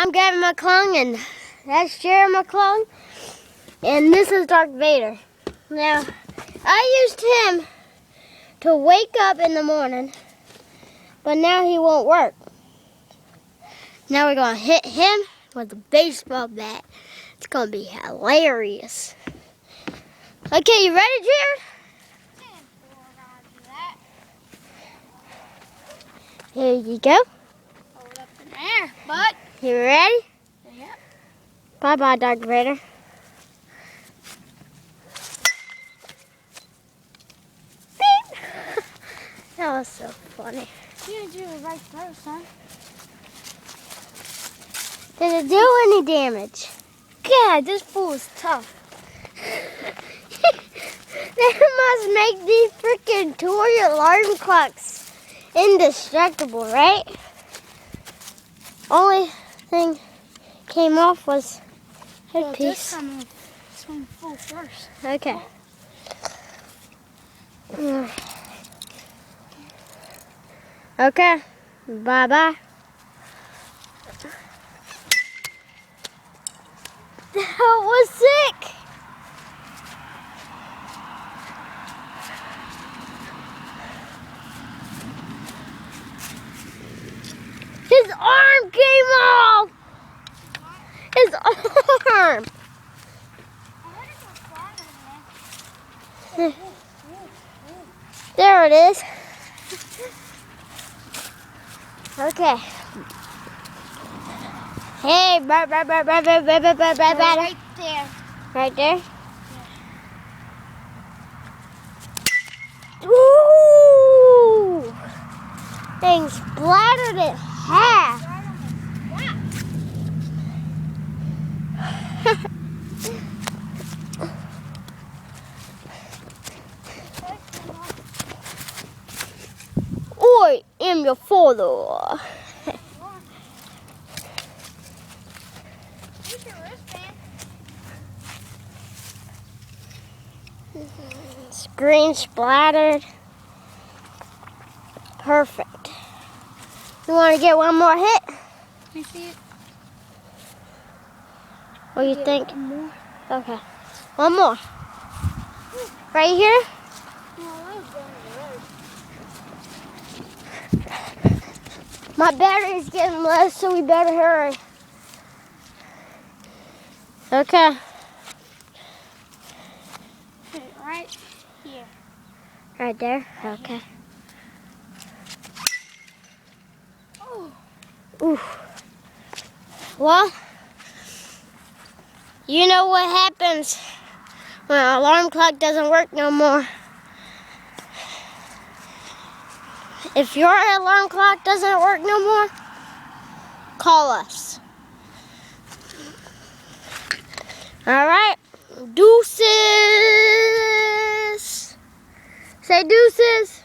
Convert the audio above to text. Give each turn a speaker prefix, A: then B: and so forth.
A: I'm Gavin McClung, and that's Jerry McClung, and this is Darth Vader. Now, I used him to wake up in the morning, but now he won't work. Now we're going to hit him with a baseball bat. It's going to be hilarious. Okay, you ready, Jared? Here you go.
B: Hold up in there, bud.
A: You ready?
B: Yep.
A: Bye-bye, Darth Vader. Beep. That was so funny.
B: You didn't do it right first, huh?
A: Did it do any damage?
B: God, this fool is tough.
A: They must make these freaking toy alarm clocks indestructible, right? Only thing came off was headpiece.
B: This one full first.
A: Okay. Okay. Bye-bye. That was sick. His arm came off. His arm. There it is. Okay. Hey, right
B: there.
A: Right there? Yeah. Ooh! Thing splattered in half. I am your father. Screen splattered. Perfect. You want to get one more hit?
B: Can you see it?
A: What do you think?
B: One more.
A: Okay. One more. Right here? My battery's getting low, so we better hurry. Okay.
B: Put it right here.
A: Right there? Okay.
B: Oh.
A: Ooh. Well, you know what happens when an alarm clock doesn't work no more. If your alarm clock doesn't work no more, call us. All right, deuces. Say deuces.